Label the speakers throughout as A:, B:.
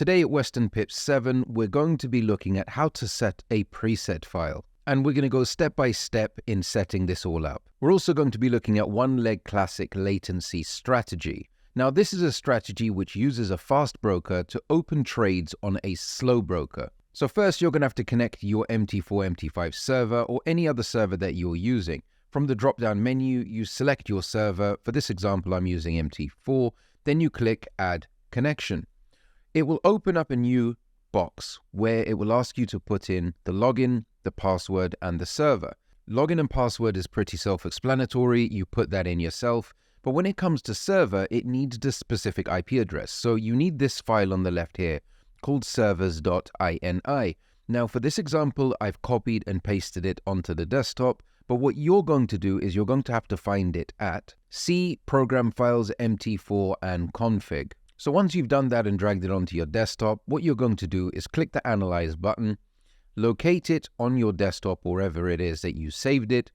A: Today at Westernpips 7, we're going to be looking at how to set a preset file. And we're going to go step by step in setting this all up. We're also going to be looking at one-leg classic latency strategy. Now, this is a strategy which uses a fast broker to open trades on a slow broker. So first, you're going to have to connect your MT4, MT5 server or any other server that you're using. From the drop-down menu, you select your server. For this example, I'm using MT4. Then you click Add Connection. It will open up a new box where it will ask you to put in the login, the password, and the server. Login and password is pretty self-explanatory. You put that in yourself. But when it comes to server, it needs the specific IP address. So you need this file on the left here called servers.ini. Now, for this example, I've copied and pasted it onto the desktop. But what you're going to do is you're going to have to find it at C, Program Files, MT4, and Config. So once you've done that and dragged it onto your desktop, what you're going to do is click the Analyze button, locate it on your desktop wherever it is that you saved it,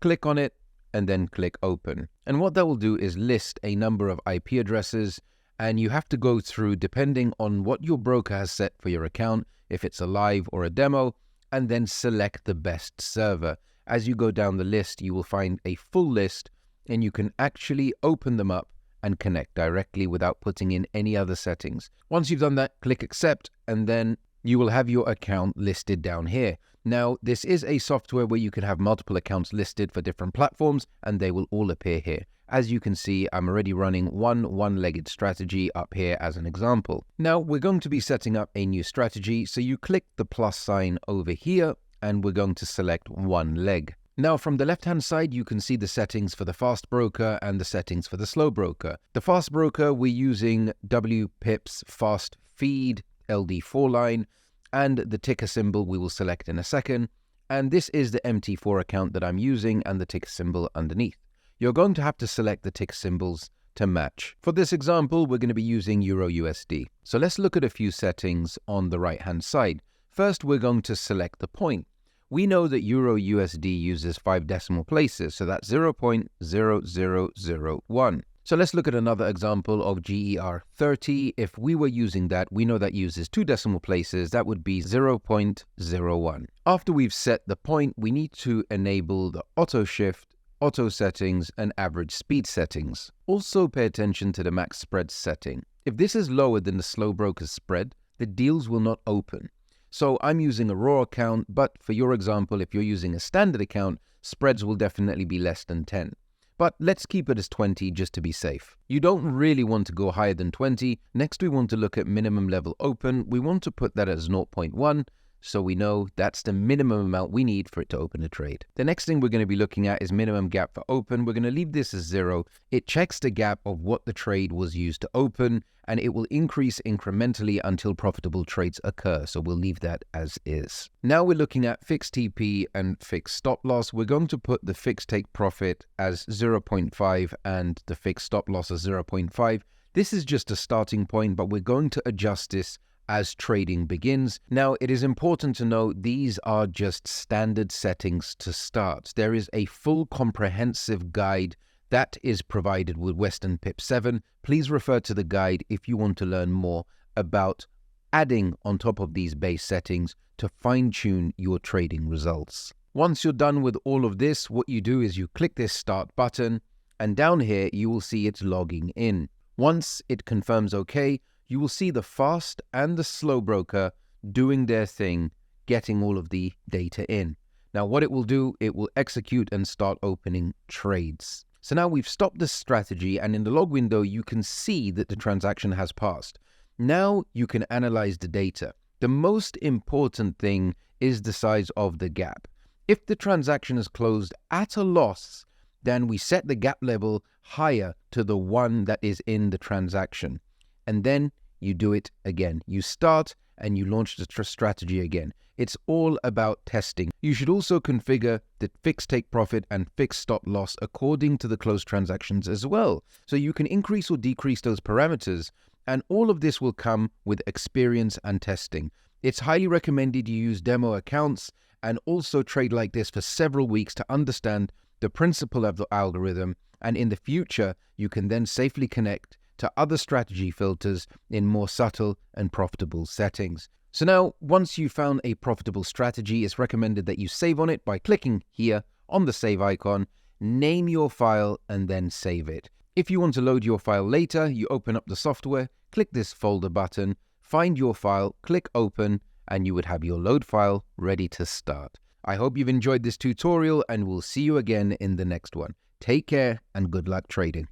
A: click on it, and then click Open. And what that will do is list a number of IP addresses, and you have to go through depending on what your broker has set for your account, if it's a live or a demo, and then select the best server. As you go down the list, you will find a full list, and you can actually open them up and connect directly without putting in any other settings. Once you've done that, click Accept, and then you will have your account listed down here. Now, this is a software where you can have multiple accounts listed for different platforms, and they will all appear here. As you can see, I'm already running one-legged strategy up here as an example. Now, we're going to be setting up a new strategy, so you click the plus sign over here, and we're going to select one leg. Now, from the left-hand side, you can see the settings for the fast broker and the settings for the slow broker. The fast broker, we're using WPIPS fast feed LD4 line, and the ticker symbol we will select in a second. And this is the MT4 account that I'm using and the ticker symbol underneath. You're going to have to select the ticker symbols to match. For this example, we're going to be using EURUSD. So let's look at a few settings on the right-hand side. First, we're going to select the point. We know that EURUSD uses 5 decimal places, so that's 0.0001. So let's look at another example of GER30. If we were using that, we know that uses 2 decimal places. That would be 0.01. After we've set the point, we need to enable the auto shift, auto settings, and average speed settings. Also pay attention to the max spread setting. If this is lower than the slow broker's spread, the deals will not open. So I'm using a raw account, but for your example, if you're using a standard account, spreads will definitely be less than 10. But let's keep it as 20 just to be safe. You don't really want to go higher than 20. Next, we want to look at minimum level open. We want to put that as 0.1, so we know that's the minimum amount we need for it to open a trade. The next thing we're going to be looking at is minimum gap for open. We're going to leave this as 0. It checks the gap of what the trade was used to open, and it will increase incrementally until profitable trades occur. So we'll leave that as is. Now we're looking at fixed TP and fixed stop loss. We're going to put the fixed take profit as 0.5 and the fixed stop loss as 0.5. This is just a starting point, but we're going to adjust this as trading begins. Now, it is important to know these are just standard settings to start. There is a full comprehensive guide that is provided with Westernpips 7. Please refer to the guide if you want to learn more about adding on top of these base settings to fine-tune your trading results. Once you're done with all of this, what you do is you click this Start button, and down here you will see it's logging in. Once it confirms OK, you will see the fast and the slow broker doing their thing, getting all of the data in. Now, what it will do, it will execute and start opening trades. So now we've stopped this strategy, and in the log window, you can see that the transaction has passed. Now you can analyze the data. The most important thing is the size of the gap. If the transaction is closed at a loss, then we set the gap level higher to the one that is in the transaction. And then you do it again. You start and you launch the strategy again. It's all about testing. You should also configure the fixed take profit and fixed stop loss according to the closed transactions as well. So you can increase or decrease those parameters, and all of this will come with experience and testing. It's highly recommended you use demo accounts and also trade like this for several weeks to understand the principle of the algorithm, and in the future, you can then safely connect to other strategy filters in more subtle and profitable settings. So now, once you've found a profitable strategy, it's recommended that you save on it by clicking here on the save icon, name your file, and then save it. If you want to load your file later, you open up the software, click this folder button, find your file, click open, and you would have your load file ready to start. I hope you've enjoyed this tutorial, and we'll see you again in the next one. Take care and good luck trading.